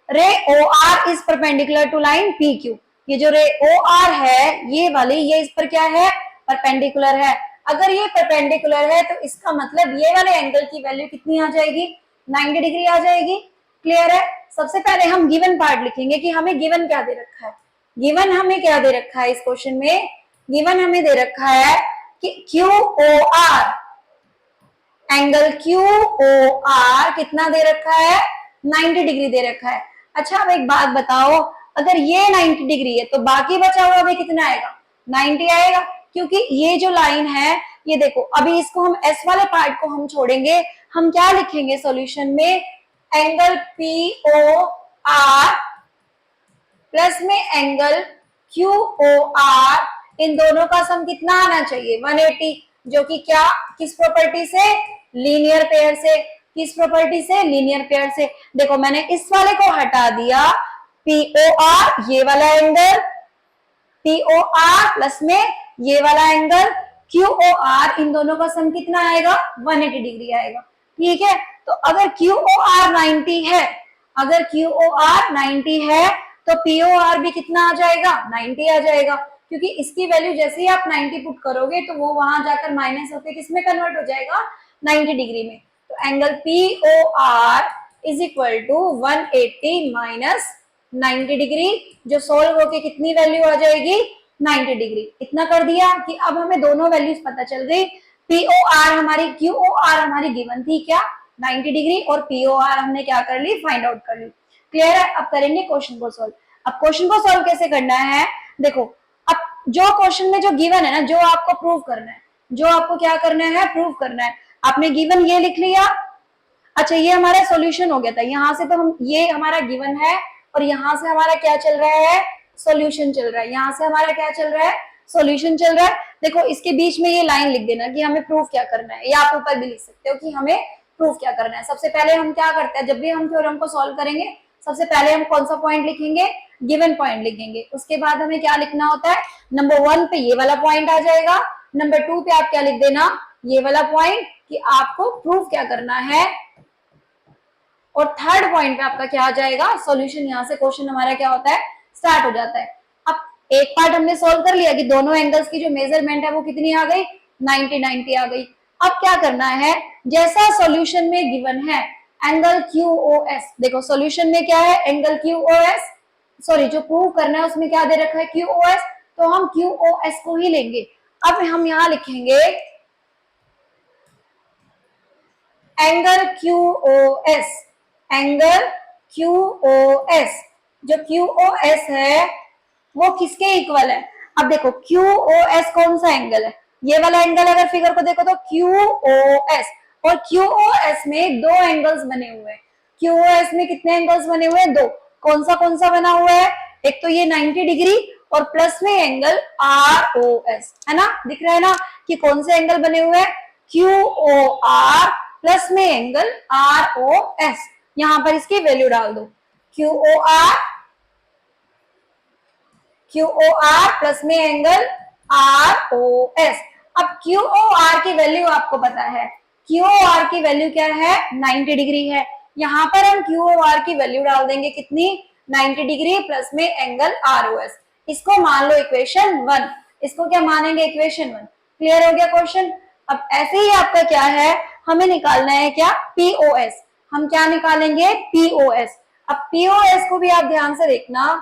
ray OR is perpendicular to line PQ। ये जो रे OR है ये वाली, ये इस पर क्या है, परपेंडिकुलर है। अगर ये परपेंडिकुलर है तो इसका मतलब ये वाले एंगल की वैल्यू कितनी आ जाएगी, 90 डिग्री आ जाएगी। क्लियर है। सबसे पहले हम गिवन पार्ट लिखेंगे कि हमें गिवन क्या दे रखा है। गिवन हमें क्या दे रखा है इस क्वेश्चन में, गिवन हमें दे रखा है कि QOR, एंगल QOR कितना दे रखा है, 90 डिग्री दे रखा है। अच्छा अब एक बात बताओ, अगर ये 90 डिग्री है तो बाकी बचा हुआ भी कितना आएगा, 90 आएगा, क्योंकि ये जो लाइन है ये देखो, अभी इसको हम एस वाले पार्ट को हम छोड़ेंगे, हम क्या लिखेंगे सॉल्यूशन में, एंगल POR प्लस में एंगल QOR, इन दोनों का सम कितना आना चाहिए, 180, जो कि क्या, किस प्रॉपर्टी से, लीनियर पेयर से, किस प्रॉपर्टी से, लीनियर पेयर से। देखो मैंने इस वाले को हटा दिया, POR ये वाला एंगल, POR प्लस में ये वाला एंगल QOR, इन दोनों का सम कितना आएगा, 180 डिग्री आएगा। ठीक है, तो अगर QOR 90 है, अगर QOR 90 है तो POR भी कितना आ जाएगा, 90 आ जाएगा, क्योंकि इसकी वैल्यू जैसे ही आप 90 पुट करोगे तो वो वहां जाकर माइनस होकर किस में कन्वर्ट हो जाएगा, 90 डिग्री में। तो angle POR is equal to 180 minus 90 degree, जो सोल्व होके कितनी वैल्यू आ जाएगी, 90 डिग्री। इतना कर दिया कि अब हमें दोनों वैल्यूज पता चल गई। POR हमारी, QOR हमारी गिवन थी क्या, 90 डिग्री, और POR हमने क्या कर ली, फाइंड आउट कर ली। क्लियर है। अब करेंगे क्वेश्चन को सॉल्व। अब क्वेश्चन को सॉल्व कैसे करना है, देखो अब जो क्वेश्चन में जो गिवन है ना, जो आपको प्रूव करना है, जो आपको क्या करना है, प्रूव करना है। आपने गिवन ये लिख लिया, अच्छा ये हमारा सॉल्यूशन हो गया था, यहां से तो हम, ये हमारा गिवन है और यहां से हमारा क्या चल रहा है, सॉल्यूशन चल रहा है, यहां से हमारा क्या चल रहा है, सॉल्यूशन चल रहा है। देखो इसके बीच में ये लाइन लिख देना कि हमें प्रूफ क्या करना है, या आप ऊपर भी लिख सकते हो कि हमें प्रूफ क्या करना है। सबसे पहले हम क्या करते हैं, जब भी हम थ्योरम को सॉल्व करेंगे सबसे पहले हम कौन सा पॉइंट लिखेंगे, गिवन पॉइंट लिखेंगे। उसके बाद हमें क्या लिखना होता है, नंबर 1 पे ये वाला पॉइंट आ जाएगा, नंबर 2 पे आप क्या लिख देना, ये वाला पॉइंट, कि आपको प्रूफ क्या करना है, और थर्ड पॉइंट पे आपका क्या आ जाएगा, सॉल्यूशन। यहां से क्वेश्चन हमारा क्या होता है, स्टार्ट हो जाता है। अब एक पार्ट हमने सॉल्व कर लिया कि दोनों एंगल्स की जो मेजरमेंट है वो कितनी आ गई, 90 आ गई। अब क्या करना है, जैसा सॉल्यूशन में गिवन है एंगल QOS, देखो सॉल्यूशन में क्या है, एंगल QOS, सॉरी जो प्रूव करना है उसमें क्या दे रखा है, QOS, तो हम QOS को ही लेंगे। अब हम यहां लिखेंगे एंगल QOS, एंगल QOS, जो QOS है वो किसके इक्वल है। अब देखो QOS कौन सा एंगल है, ये वाला एंगल, अगर फिगर को देखो तो QOS, और QOS में दो एंगल्स बने हुए हैं। QOS में कितने एंगल्स बने हुए हैं, दो। कौन सा बना हुआ है, एक तो ये 90 डिग्री और प्लस में एंगल ROS, है ना, दिख रहा है ना कि कौन से एंगल बने हुए हैं, QOR प्लस में एंगल ROS। यहां पर इसकी वैल्यू डाल दो, QOR प्लस में एंगल ROS। अब QOR की वैल्यू आपको पता है, QOR की वैल्यू क्या है, 90 डिग्री है। यहां पर हम QOR की वैल्यू डाल देंगे कितनी, 90 डिग्री प्लस में एंगल ROS। इसको मान लो इक्वेशन 1, इसको क्या मानेंगे, इक्वेशन 1। क्लियर हो गया क्वेश्चन। अब ऐसे ही आपका क्या है, हमें निकालना है क्या, POS। हम क्या निकालेंगे, पीओएस। अब पीओएस को भी आप ध्यान से देखना,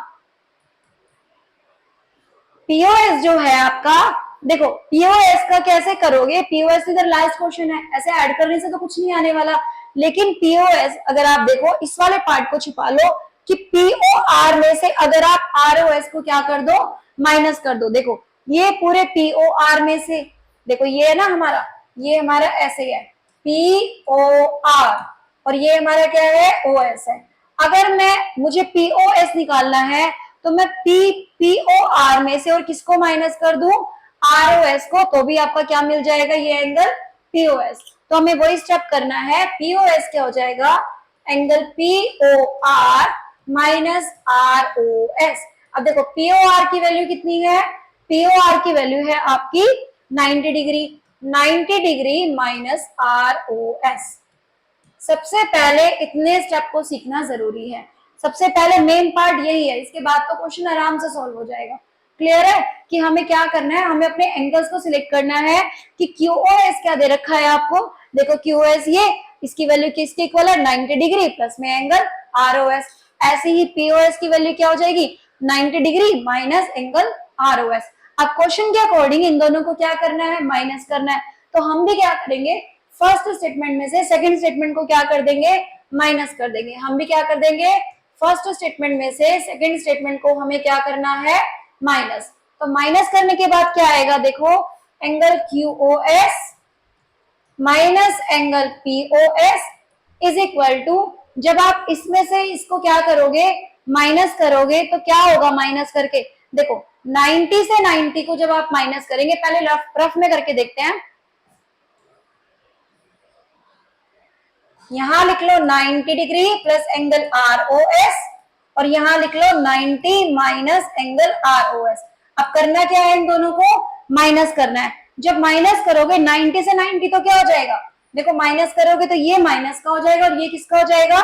पीओएस जो है आपका, देखो पीओएस का कैसे करोगे, पीओएस इधर लास्ट क्वेश्चन है, ऐसे ऐड करने से तो कुछ नहीं आने वाला, लेकिन पीओएस अगर आप देखो इस वाले पार्ट को छिपा लो कि पीओआर में से अगर आप आरओएस को क्या कर दो, माइनस कर दो। देखो ये पूरे पीओआर में से, देखो ये है ना हमारा, ये हमारा ऐसे है पीओआर और ये हमारा क्या है, ओएस है। अगर मुझे पीओएस निकालना है तो मैं पीओआर में से और किसको माइनस कर दूं, आरओएस को, तो भी आपका क्या मिल जाएगा, ये एंगल पीओएस। तो हमें वही स्टेप करना है, पीओएस क्या हो जाएगा, एंगल पीओआर माइनस आरओएस। अब देखो पीओआर की वैल्यू कितनी है, पीओआर की वैल्यू है आपकी 90 डिग्री, 90 डिग्री माइनस आरओएस। सबसे पहले इतने स्टेप को सीखना जरूरी है, सबसे पहले मेन पार्ट यही है, इसके बाद तो क्वेश्चन आराम से सॉल्व हो जाएगा। क्लियर है कि हमें क्या करना है, हमें अपने एंगल्स को सिलेक्ट करना है कि क्यूओएस क्या दे रखा है आपको, देखो क्यूओएस ये, इसकी वैल्यू किसके इक्वल है, 90 डिग्री प्लस में एंगल आरओएस। ऐसे ही पीओएस की वैल्यू क्या हो जाएगी, 90 डिग्री माइनस एंगल आरओएस। अब क्वेश्चन के अकॉर्डिंग इन दोनों को क्या करना है, माइनस करना है। तो हम भी क्या करेंगे, फर्स्ट स्टेटमेंट में से सेकंड स्टेटमेंट को क्या कर देंगे, माइनस कर देंगे। हम भी क्या कर देंगे, फर्स्ट स्टेटमेंट में से सेकंड स्टेटमेंट को हमें क्या करना है, माइनस। तो माइनस करने के बाद क्या आएगा, देखो angle QOS minus angle POS is equal to, जब आप इसमें से इसको क्या करोगे, माइनस करोगे तो क्या होगा, माइनस करके देखो 90 से 90 को जब आप माइनस करेंगे, पहले रफ में करके देखते हैं, यहां लिख लो 90 डिग्री प्लस एंगल आरओएस और यहां लिख लो 90 माइनस एंगल आरओएस। अब करना क्या है, इन दोनों को माइनस करना है। जब माइनस करोगे 90 से 90 तो क्या हो जाएगा, देखो माइनस करोगे तो ये माइनस का हो जाएगा और ये किसका हो जाएगा,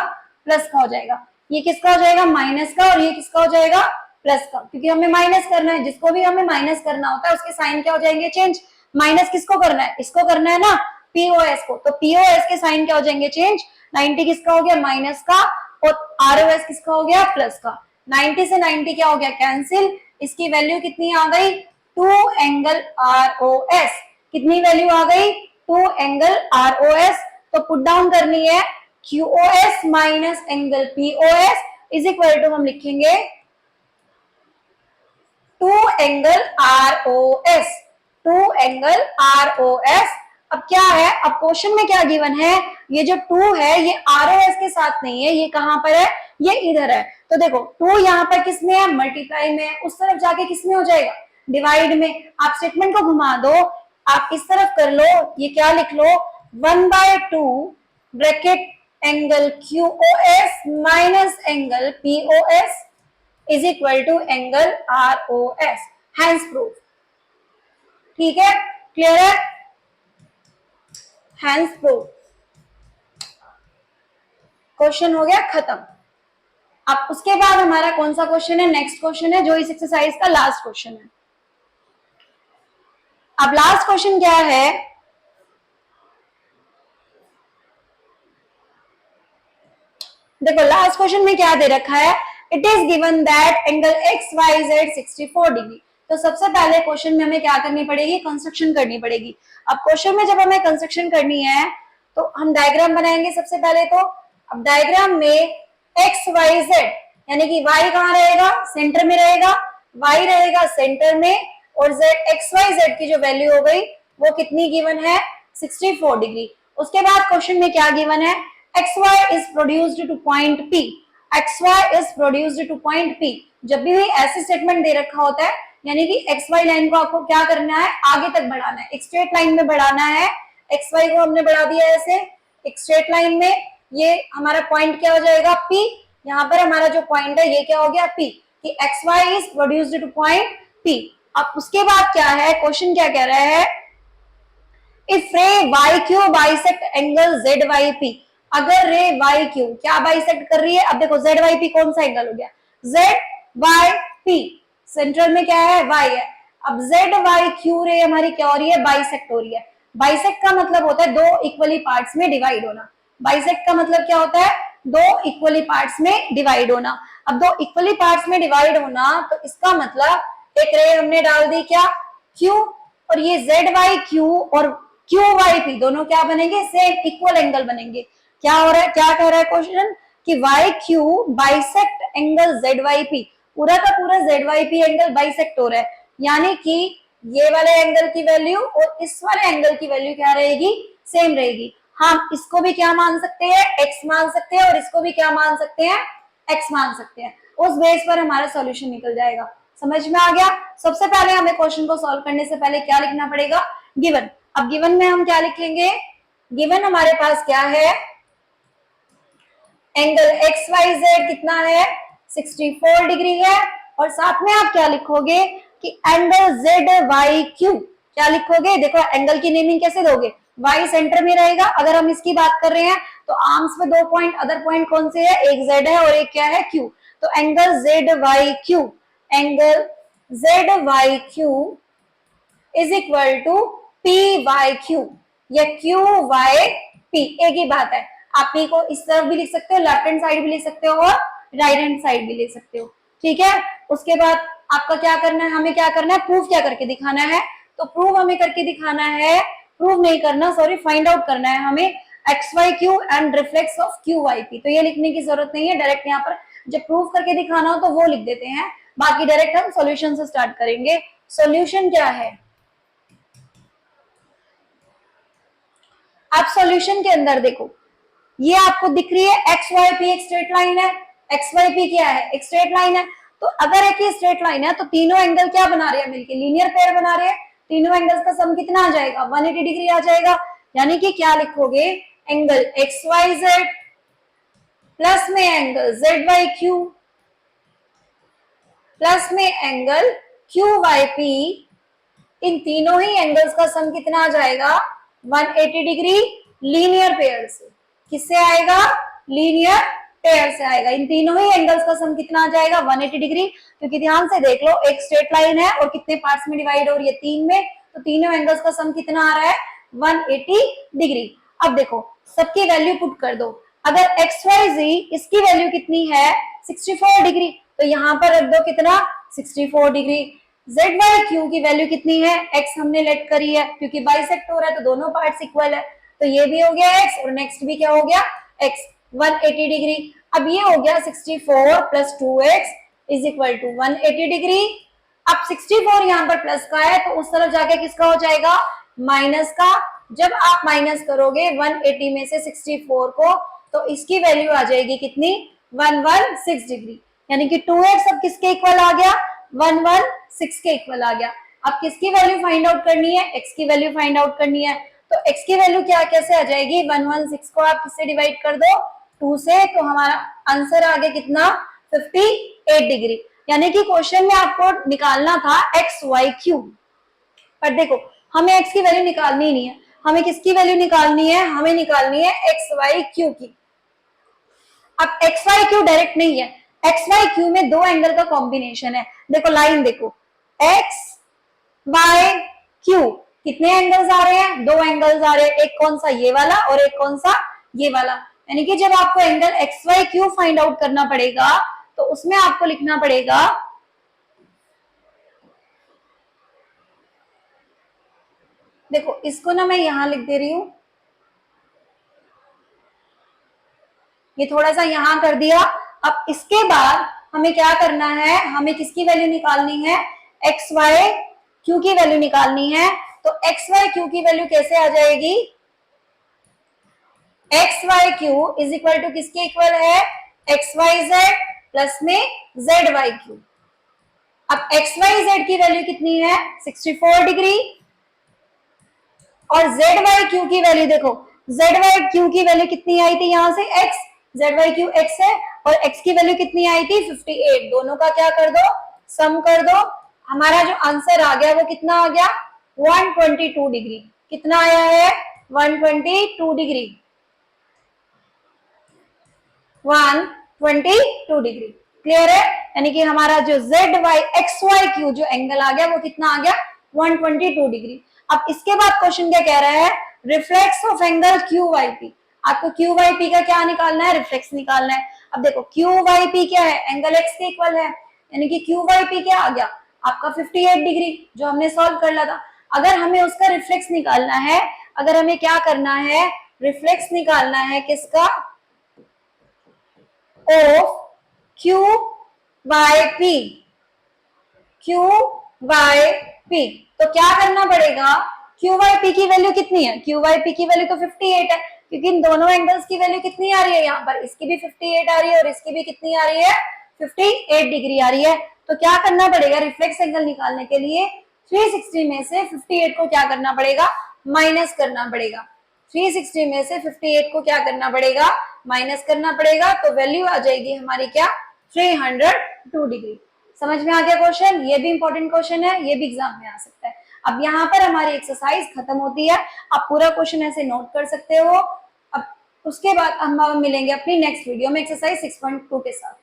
प्लस का हो जाएगा। ये किसका हो जाएगा, माइनस का, और ये किसका हो जाएगा, प्लस का, क्योंकि हमें माइनस करना है। जिसको भी हमें माइनस करना होता है उसके साइन क्या हो जाएंगे, चेंज। माइनस किसको करना है, इसको करना है ना, पीओएस को, तो पीओएस के साइन क्या हो जाएंगे, चेंज। 90 किसका हो गया, माइनस का, और आरओएस किसका हो गया, प्लस का। 90 से 90 क्या हो गया, कैंसिल। इसकी वैल्यू कितनी आ गई, 2 एंगल आरओएस। कितनी वैल्यू आ गई, 2 एंगल आरओएस। तो पुट डाउन करनी है, QOS minus angle POS is equal to, हम लिखेंगे 2 एंगल आरओएस, 2 एंगल आरओएस। अब क्या है, अब क्वेश्चन में क्या गिवन है, ये जो 2 है ये आरओएस के साथ नहीं है, ये कहां पर है, ये इधर है। तो देखो 2 यहाँ पर किसमें है, मल्टीप्लाई में है, उस तरफ जाके किसमें हो जाएगा, डिवाइड में। आप स्टेटमेंट को घुमा दो, आप इस तरफ कर लो, ये क्या लिख लो, 1/2 bracket angle QOS minus angle POS is equal to angle ROS, hence proof. ठीक है, क्लियर है, हैंस प्रूफ। क्वेश्चन हो गया खत्म। अब उसके बाद हमारा कौन सा क्वेश्चन है, नेक्स्ट क्वेश्चन है जो इस एक्सरसाइज का लास्ट क्वेश्चन है। अब लास्ट क्वेश्चन क्या है, देखो लास्ट क्वेश्चन में क्या दे रखा है, it is given that angle X Y Z 64 degree. तो सबसे पहले क्वेश्चन में हमें क्या करनी पड़ेगी, कंस्ट्रक्शन करनी पड़ेगी। अब क्वेश्चन में जब हमें कंस्ट्रक्शन करनी है तो हम डायग्राम बनाएंगे सबसे पहले। तो अब डायग्राम में एक्स वाई जेड, यानी कि y कहाँ रहेगा, सेंटर में रहेगा, y रहेगा सेंटर में, और z एक्स वाई जेड की जो वैल्यू हो गई वो कितनी गिवन है, 64 डिग्री। उसके बाद क्वेश्चन में क्या गिवन है, xy is produced to point P, xy is produced to point P। जब भी ऐसे स्टेटमेंट दे रखा होता है, यानी कि xy लाइन को आपको क्या करना है, आगे तक बढ़ाना है, एक स्ट्रेट लाइन में बढ़ाना है। xy को हमने बढ़ा दिया ऐसे एक स्ट्रेट लाइन में, ये हमारा पॉइंट क्या हो जाएगा, P। यहाँ पर हमारा जो पॉइंट है ये क्या हो गया, P, कि xy is produced to point P। अब उसके बाद क्या है, क्वेश्चन क्या कह रहा है, इफ रे YQ bisect एंगल ZYP, अगर रे YQ क्या बाइसेक्ट कर रही है, अब देखो ZYP कौन सा एंगल हो गया, ZYP, सेंट्रल में क्या है, Y है। अब ZYQ रे हमारी क्या हो रही है, बाइसेक्ट हो रही है। बाइसेक्ट का मतलब होता है दो इक्वली पार्ट्स में डिवाइड होना, बाइसेक्ट का मतलब क्या होता है, दो इक्वली पार्ट्स में डिवाइड होना। अब दो इक्वली पार्ट्स में डिवाइड होना तो इसका मतलब एक रे हमने डाल दी क्या, Q, और ये ZYQ और QYP दोनों क्या बनेंगे, सेम इक्वल एंगल बनेंगे। क्या हो रहा है, क्या कह रहा है क्वेश्चन कि YQ बाइसेक्ट एंगल ZYP, पूरा का पूरा ZYP एंगल बाइसेक्ट हो रहा है, यानी कि ये वाले एंगल की वैल्यू और इस वाले एंगल की वैल्यू क्या रहेगी, सेम रहेगी। हम इसको भी क्या मान सकते हैं, x मान सकते हैं, और इसको भी क्या मान सकते हैं, x मान सकते हैं। उस बेस पर हमारा सॉल्यूशन निकल जाएगा। समझ में आ गया। सबसे पहले हमें क्वेश्चन को सॉल्व करने से पहले क्या लिखना पड़ेगा, गिवन। अब गिवन में हम क्या लिखेंगे, गिवन हमारे पास क्या है, एंगल XYZ कितना है, 64 डिग्री है, और साथ में आप क्या लिखोगे कि एंगल ZYQ, क्या लिखोगे, देखो एंगल की नेमिंग कैसे दोगे, Y सेंटर में रहेगा। अगर हम इसकी बात कर रहे हैं तो आर्म्स में दो पॉइंट, अदर पॉइंट कौन से है, एक Z है और एक क्या है, Q। तो angle ZYQ, angle ZYQ is equal to PYQ या QYP, एक ही बात है। आप P को इस तरफ भी लिख सकते हो, लेफ्ट हैंड साइड भी लिख सकते हो और राइट हैंड साइड भी लिख सकते हो, ठीक है। उसके बाद आपका क्या करना है, हमें क्या करना है, प्रूफ क्या करके दिखाना है, तो प्रूफ हमें करके दिखाना है, प्रूव नहीं करना सॉरी, फाइंड आउट करना है हमें XYQ and reflex of QYP। तो ये लिखने की जरूरत नहीं है, डायरेक्ट यहाँ पर जब प्रूव करके दिखाना हो तो वो लिख देते हैं, बाकी डायरेक्ट हम सॉल्यूशन से स्टार्ट करेंगे। सॉल्यूशन क्या है, आप सॉल्यूशन के अंदर देखो, ये आपको दिख रही है XYP एक स्ट्रेट लाइन है, XYP क्या है, एक स्ट्रेट लाइन है। तो अगर एक ही स्ट्रेट लाइन है तो तीनों एंगल क्या बना रहे हैं, मिलके लीनियर पेयर बना रहे हैं। तीनों एंगल्स का सम कितना आ जाएगा, 180 डिग्री आ जाएगा। यानी कि क्या लिखोगे, एंगल XYZ प्लस में एंगल ZYQ प्लस में एंगल QYP, इन तीनों ही एंगल्स का सम कितना आ जाएगा, 180 डिग्री लीनियर पेयर से। किससे आएगा, लीनियर पेयर से आएगा। इन तीनों ही एंगल्स का सम कितना आ जाएगा, 180 डिग्री। क्योंकि ध्यान से देख लो, एक स्ट्रेट लाइन है और कितने पार्ट्स में डिवाइड हो रही है, 3 में, तो तीनों एंगल्स का सम कितना आ रहा है, 180 डिग्री। अब देखो सबकी वैल्यू पुट कर दो, अगर XYZ इसकी वैल्यू कितनी है, 64 डिग्री, तो यहाँ पर रख दो कितना, 64 डिग्री। ZYQ की वैल्यू कितनी है, x हमने लेट करी है, क्योंकि बाइसेक्ट हो रहा है तो दोनों पार्ट्स इक्वल है, तो ये भी हो गया x और नेक्स्ट भी क्या हो गया, x, 180 डिग्री। अब ये हो गया 64 plus 2x is equal to 180 degree. अब 64 यहाँ पर प्लस का है तो उस तरफ जाके किसका हो जाएगा, माइनस का। जब आप माइनस करोगे 180 में से 64 को, तो इसकी वैल्यू आ जाएगी कितनी, 116 डिग्री। यानी कि 2x अब किसके इक्वल आ गया, 116 के इक्वल आ गया। अब किसकी वैल्यू फाइंड आउट करनी है, x की वैल्यू फाइंड आउट करनी है। तो x की वैल्यू क्या कैसे आ जाएगी, 116 को आप किससे डिवाइड कर दो, 2 से, तो हमारा आंसर आ गया कितना, 58 डिग्री। यानी कि क्वेश्चन में आपको निकालना था XYQ, पर देखो हमें x की वैल्यू निकालनी नहीं है, हमें किसकी वैल्यू निकालनी है, हमें निकालनी है XYQ की। अब XYQ डायरेक्ट नहीं है, XYQ में दो एंगल का कॉम्बिनेशन है। देखो लाइन देखो, XYQ कितने एंगल्स आ रहे हैं, दो एंगल्स आ रहे हैं, एक कौन सा ये वाला और एक कौन सा ये वाला। यानी कि जब आपको एंगल XYQ फाइंड आउट करना पड़ेगा तो उसमें आपको लिखना पड़ेगा, देखो इसको ना मैं यहां लिख दे रही हूं, ये थोड़ा सा यहां कर दिया। अब इसके बाद हमें क्या करना है, हमें किसकी वैल्यू निकालनी है, XYQ की वैल्यू निकालनी है। तो XYQ की वैल्यू कैसे आ जाएगी, XYQ इज इक्वल टू किसके इक्वल है, XYZ प्लस में ZYQ। अब XYZ की वैल्यू कितनी है, 64 डिग्री, और ZYQ की वैल्यू देखो, ZYQ की वैल्यू कितनी आई थी, यहां से x, ZYQ x है, और x की वैल्यू कितनी आई थी, 58। दोनों का क्या कर दो, सम कर दो। हमारा जो आंसर आ गया वो कितना आ गया, 122 डिग्री। कितना आया है, 122 डिग्री, 122 डिग्री। क्लियर है। यानी कि हमारा जो XYQ जो एंगल आ गया वो कितना आ गया, 122 डिग्री। अब इसके बाद क्वेश्चन क्या कह रहा है, रिफ्लेक्स ऑफ एंगल QYP। आपको क्यू वाई पी का क्या निकालना है, रिफ्लेक्स निकालना है। अब देखो क्यू वाई पी क्या है, एंगल एक्स के इक्वल है, यानी कि क्यू वाई पी क्या आ गया आपका 58 डिग्री, जो हमने सॉल्व कर लिया था। अगर हमें उसका रिफ्लेक्स निकालना है, अगर हमें क्या करना है, रिफ्लेक्स निकालना है किसका, of Q Y P, Q Y P, तो क्या करना पड़ेगा, क्यू वाई पी की वैल्यू कितनी है, क्यू वाई पी की वैल्यू तो 58 है, क्योंकि इन दोनों एंगल्स की वैल्यू कितनी आ रही है, यहाँ पर इसकी भी 58 आ रही है और इसकी भी कितनी आ रही है, 58 डिग्री आ रही है। तो क्या करना पड़ेगा, रिफ्लेक्स एंगल निकालने के लिए 360 में से 58 को क्या करना पड़ेगा, माइनस करना पड़ेगा। 360 में से 58 को क्या करना पड़ेगा, माइनस करना पड़ेगा, तो वैल्यू आ जाएगी हमारी क्या, 302 डिग्री। समझ में आ गया क्वेश्चन, ये भी इंपॉर्टेंट क्वेश्चन है, ये भी एग्जाम में आ सकता है। अब यहाँ पर हमारी एक्सरसाइज खत्म होती है, आप पूरा क्वेश्चन ऐसे नोट कर सकते हो। अब उसके बाद हम मिलेंगे अपनी नेक्स्ट वीडियो में एक्सरसाइज 6.2 के साथ।